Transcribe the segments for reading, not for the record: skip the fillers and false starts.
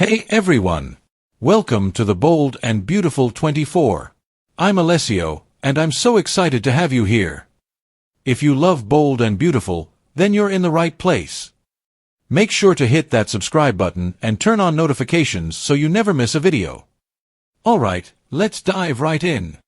Hey everyone! Welcome to the Bold and Beautiful 24. I'm Alessio, and I'm so excited to have you here. If you love Bold and Beautiful, then you're in the right place. Make sure to hit that subscribe button and turn on notifications so you never miss a video. Alright, let's dive right in.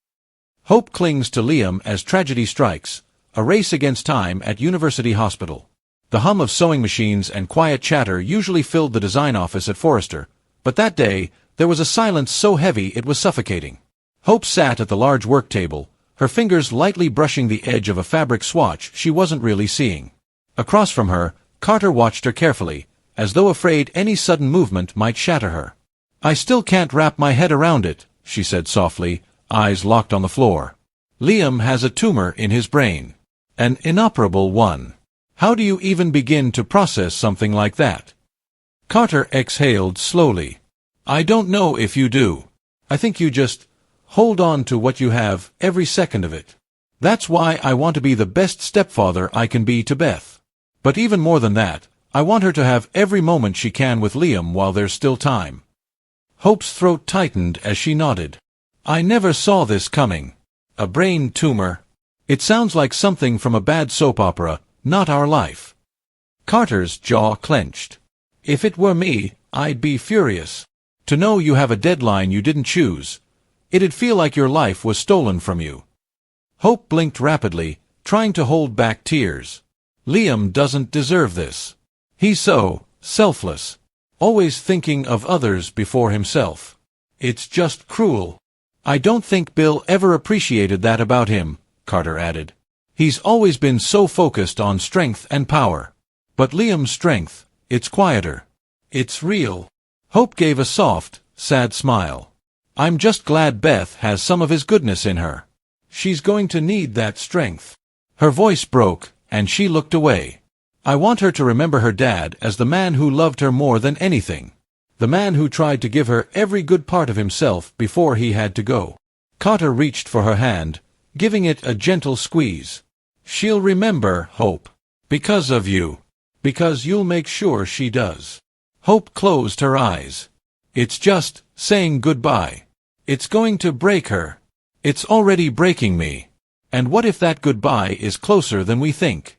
Hope clings to Liam as tragedy strikes, a race against time at University Hospital. The hum of sewing machines and quiet chatter usually filled the design office at Forrester, but that day, there was a silence so heavy it was suffocating. Hope sat at the large work table, her fingers lightly brushing the edge of a fabric swatch she wasn't really seeing. Across from her, Carter watched her carefully, as though afraid any sudden movement might shatter her. "I still can't wrap my head around it," she said softly, eyes locked on the floor. "Liam has a tumor in his brain. An inoperable one. How do you even begin to process something like that?" Carter exhaled slowly. "I don't know if you do. I think you just hold on to what you have, every second of it. That's why I want to be the best stepfather I can be to Beth. But even more than that, I want her to have every moment she can with Liam while there's still time." Hope's throat tightened as she nodded. "I never saw this coming. A brain tumor. It sounds like something from a bad soap opera, not our life." Carter's jaw clenched. "If it were me, I'd be furious. To know you have a deadline you didn't choose. It'd feel like your life was stolen from you." Hope blinked rapidly, trying to hold back tears. "Liam doesn't deserve this. He's so selfless. Always thinking of others before himself. It's just cruel." "I don't think Bill ever appreciated that about him," Carter added. "He's always been so focused on strength and power. But Liam's strength, it's quieter. It's real." Hope gave a soft, sad smile. "I'm just glad Beth has some of his goodness in her. She's going to need that strength." Her voice broke, and she looked away. "I want her to remember her dad as the man who loved her more than anything. The man who tried to give her every good part of himself before he had to go." Carter reached for her hand, giving it a gentle squeeze. "She'll remember, Hope. Because of you. Because you'll make sure she does." Hope closed her eyes. "It's just saying goodbye. It's going to break her. It's already breaking me. And what if that goodbye is closer than we think?"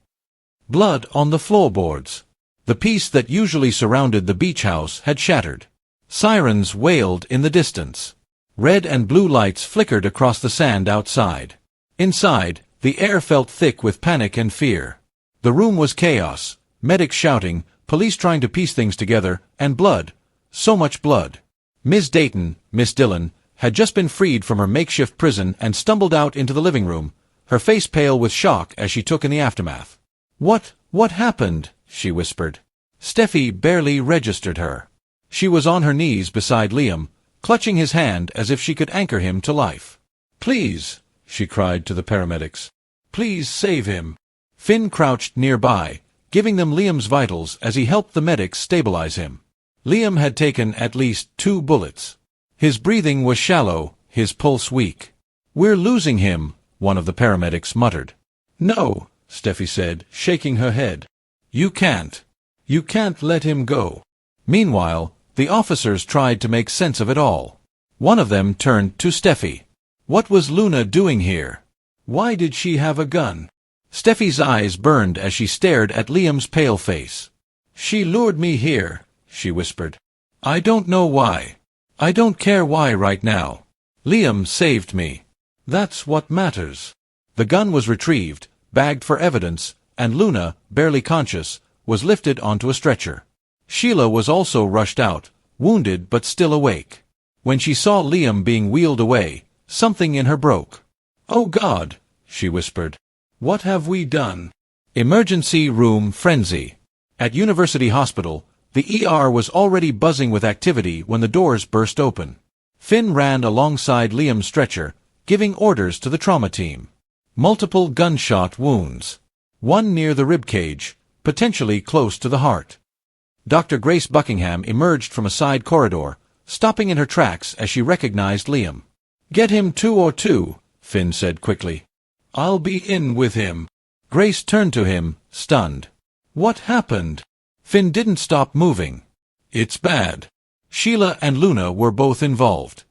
Blood on the floorboards. The peace that usually surrounded the beach house had shattered. Sirens wailed in the distance. Red and blue lights flickered across the sand outside. Inside, the air felt thick with panic and fear. The room was chaos, medics shouting, police trying to piece things together, and blood. So much blood. Miss Dillon, had just been freed from her makeshift prison and stumbled out into the living room, her face pale with shock as she took in the aftermath. What happened?" she whispered. Steffi barely registered her. She was on her knees beside Liam, clutching his hand as if she could anchor him to life. "Please," she cried to the paramedics. "Please save him." Finn crouched nearby, giving them Liam's vitals as he helped the medics stabilize him. Liam had taken at least 2 bullets. His breathing was shallow, his pulse weak. "We're losing him," one of the paramedics muttered. "No," Steffi said, shaking her head. You can't let him go." Meanwhile, the officers tried to make sense of it all. One of them turned to Steffi. "What was Luna doing here? Why did she have a gun?" Steffi's eyes burned as she stared at Liam's pale face. "She lured me here," she whispered. "I don't know why. I don't care why right now. Liam saved me. That's what matters." The gun was retrieved, bagged for evidence, and Luna, barely conscious, was lifted onto a stretcher. Sheila was also rushed out, wounded but still awake. When she saw Liam being wheeled away, something in her broke. "Oh God," she whispered. "What have we done?" Emergency room frenzy. At University Hospital, the ER was already buzzing with activity when the doors burst open. Finn ran alongside Liam's stretcher, giving orders to the trauma team. Multiple gunshot wounds. One near the ribcage, potentially close to the heart. Dr. Grace Buckingham emerged from a side corridor, stopping in her tracks as she recognized Liam. "Get him 202, Finn said quickly. "I'll be in with him." Grace turned to him, stunned. "What happened?" Finn didn't stop moving. "It's bad," Sheila and Luna were both involved.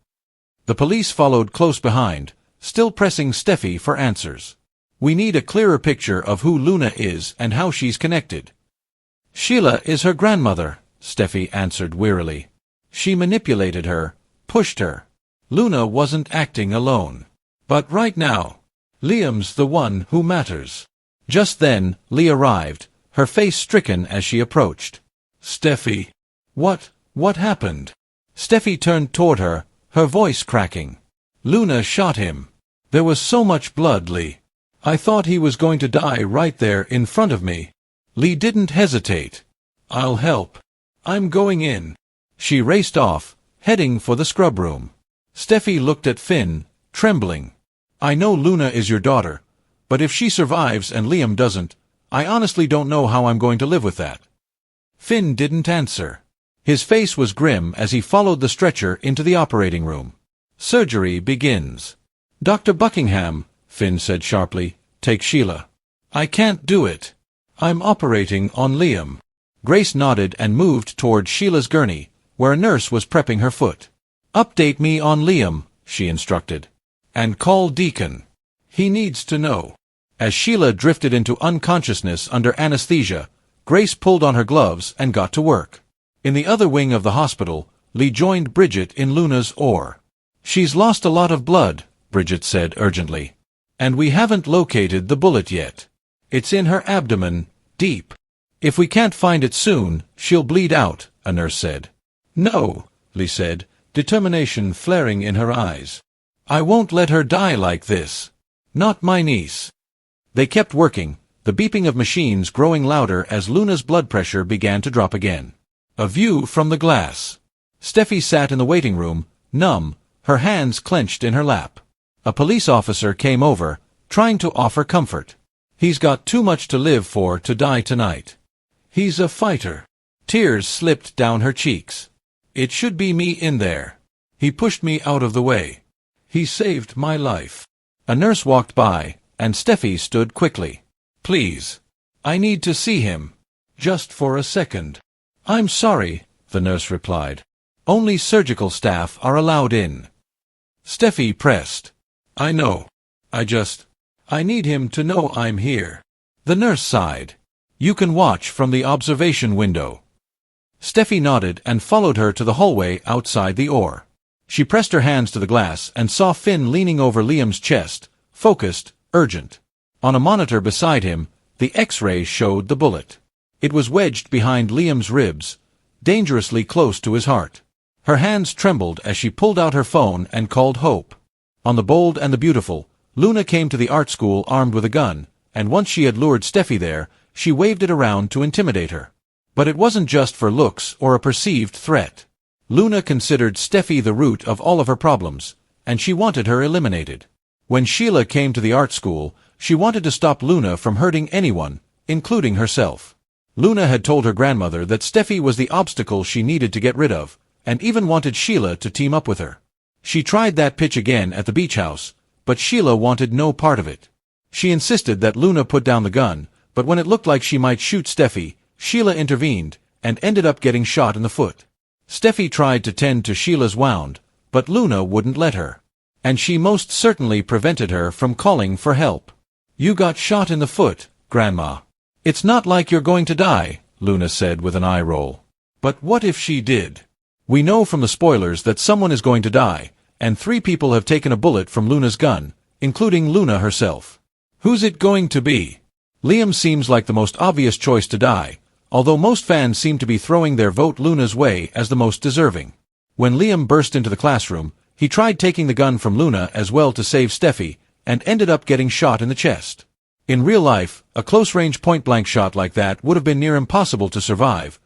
The police followed close behind, still pressing Steffi for answers. We need a clearer picture of who Luna is and how she's connected. Sheila is her grandmother, Steffi answered wearily. She manipulated her, pushed her. Luna wasn't acting alone. But right now, Liam's the one who matters. Just then, Lee arrived, her face stricken as she approached. Steffi. What happened? Steffi turned toward her, her voice cracking. Luna shot him. There was so much blood, Lee. I thought he was going to die right there in front of me. Lee didn't hesitate. I'll help. I'm going in. She raced off, heading for the scrub room. Steffi looked at Finn, trembling. I know Luna is your daughter, but if she survives and Liam doesn't, I honestly don't know how I'm going to live with that. Finn didn't answer. His face was grim as he followed the stretcher into the operating room. Surgery begins. Dr. Buckingham, Finn said sharply, take Sheila. I can't do it. I'm operating on Liam. Grace nodded and moved toward Sheila's gurney, where a nurse was prepping her foot. Update me on Liam, she instructed. And call Deacon. He needs to know. As Sheila drifted into unconsciousness under anesthesia, Grace pulled on her gloves and got to work. In the other wing of the hospital, Lee joined Bridget in Luna's OR. She's lost a lot of blood, Bridget said urgently. And we haven't located the bullet yet. It's in her abdomen, deep. If we can't find it soon, she'll bleed out, a nurse said. No, Lee said, determination flaring in her eyes. I won't let her die like this. Not my niece. They kept working, the beeping of machines growing louder as Luna's blood pressure began to drop again. A view from the glass. Steffi sat in the waiting room, numb, her hands clenched in her lap. A police officer came over, trying to offer comfort. He's got too much to live for to die tonight. He's a fighter. Tears slipped down her cheeks. It should be me in there. He pushed me out of the way. He saved my life. A nurse walked by, and Steffi stood quickly. Please. I need to see him. Just for a second. I'm sorry, the nurse replied. Only surgical staff are allowed in. Steffi pressed. I know. I need him to know I'm here. The nurse sighed. You can watch from the observation window. Steffi nodded and followed her to the hallway outside the OR. She pressed her hands to the glass and saw Finn leaning over Liam's chest, focused, urgent. On a monitor beside him, the X-ray showed the bullet. It was wedged behind Liam's ribs, dangerously close to his heart. Her hands trembled as she pulled out her phone and called Hope. On The Bold and the Beautiful, Luna came to the art school armed with a gun, and once she had lured Steffi there, she waved it around to intimidate her. But it wasn't just for looks or a perceived threat. Luna considered Steffi the root of all of her problems, and she wanted her eliminated. When Sheila came to the art school, she wanted to stop Luna from hurting anyone, including herself. Luna had told her grandmother that Steffi was the obstacle she needed to get rid of, and even wanted Sheila to team up with her. She tried that pitch again at the beach house, but Sheila wanted no part of it. She insisted that Luna put down the gun, but when it looked like she might shoot Steffi, Sheila intervened, and ended up getting shot in the foot. Steffi tried to tend to Sheila's wound, but Luna wouldn't let her. And she most certainly prevented her from calling for help. You got shot in the foot, Grandma. It's not like you're going to die, Luna said with an eye roll. But what if she did? We know from the spoilers that someone is going to die, and 3 people have taken a bullet from Luna's gun, including Luna herself. Who's it going to be? Liam seems like the most obvious choice to die, although most fans seem to be throwing their vote Luna's way as the most deserving. When Liam burst into the classroom, he tried taking the gun from Luna as well to save Steffi, and ended up getting shot in the chest. In real life, a close-range point-blank shot like that would have been near impossible to survive.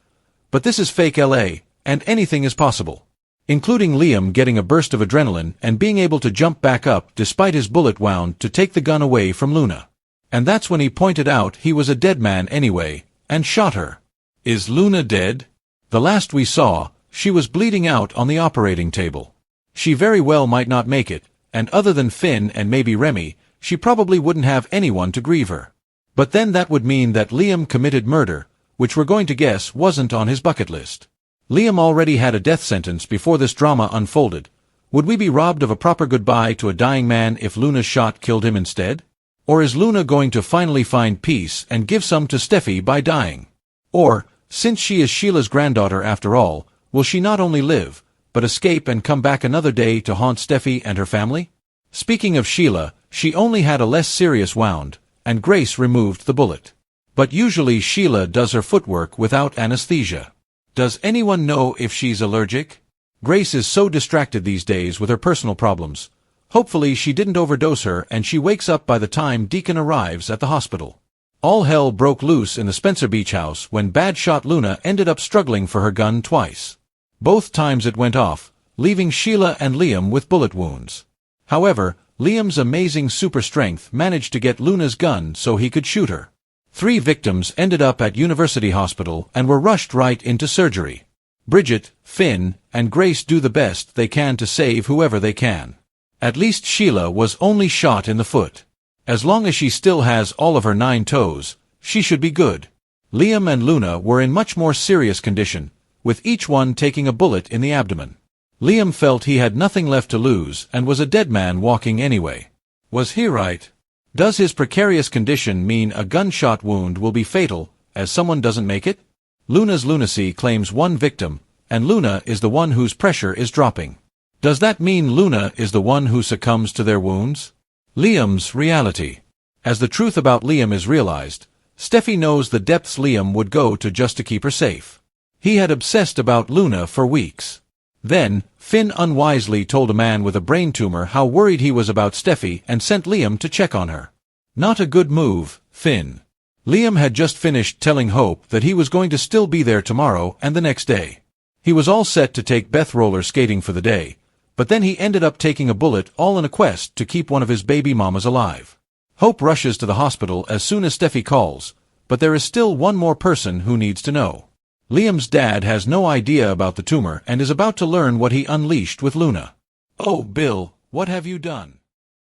But this is fake LA, and anything is possible. Including Liam getting a burst of adrenaline and being able to jump back up despite his bullet wound to take the gun away from Luna. And that's when he pointed out he was a dead man anyway, and shot her. Is Luna dead? The last we saw, she was bleeding out on the operating table. She very well might not make it, and other than Finn and maybe Remy, she probably wouldn't have anyone to grieve her. But then that would mean that Liam committed murder, which we're going to guess wasn't on his bucket list. Liam already had a death sentence before this drama unfolded. Would we be robbed of a proper goodbye to a dying man if Luna's shot killed him instead? Or is Luna going to finally find peace and give some to Steffi by dying? Or, since she is Sheila's granddaughter after all, will she not only live, but escape and come back another day to haunt Steffi and her family? Speaking of Sheila, she only had a less serious wound, and Grace removed the bullet. But usually Sheila does her footwork without anesthesia. Does anyone know if she's allergic? Grace is so distracted these days with her personal problems. Hopefully she didn't overdose her and she wakes up by the time Deacon arrives at the hospital. All hell broke loose in the Spencer Beach house when bad shot Luna ended up struggling for her gun twice. Both times it went off, leaving Sheila and Liam with bullet wounds. However, Liam's amazing super strength managed to get Luna's gun so he could shoot her. 3 victims ended up at University Hospital and were rushed right into surgery. Bridget, Finn, and Grace do the best they can to save whoever they can. At least Sheila was only shot in the foot. As long as she still has all of her 9 toes, she should be good. Liam and Luna were in much more serious condition, with each one taking a bullet in the abdomen. Liam felt he had nothing left to lose and was a dead man walking anyway. Was he right? Does his precarious condition mean a gunshot wound will be fatal, as someone doesn't make it? Luna's lunacy claims 1 victim, and Luna is the one whose pressure is dropping. Does that mean Luna is the one who succumbs to their wounds? Liam's reality. As the truth about Liam is realized, Steffi knows the depths Liam would go to just to keep her safe. He had obsessed about Luna for weeks. Then, Finn unwisely told a man with a brain tumor how worried he was about Steffi and sent Liam to check on her. Not a good move, Finn. Liam had just finished telling Hope that he was going to still be there tomorrow and the next day. He was all set to take Beth roller skating for the day, but then he ended up taking a bullet all in a quest to keep one of his baby mamas alive. Hope rushes to the hospital as soon as Steffi calls, but there is still one more person who needs to know. Liam's dad has no idea about the tumor and is about to learn what he unleashed with Luna. "Oh, Bill, what have you done?"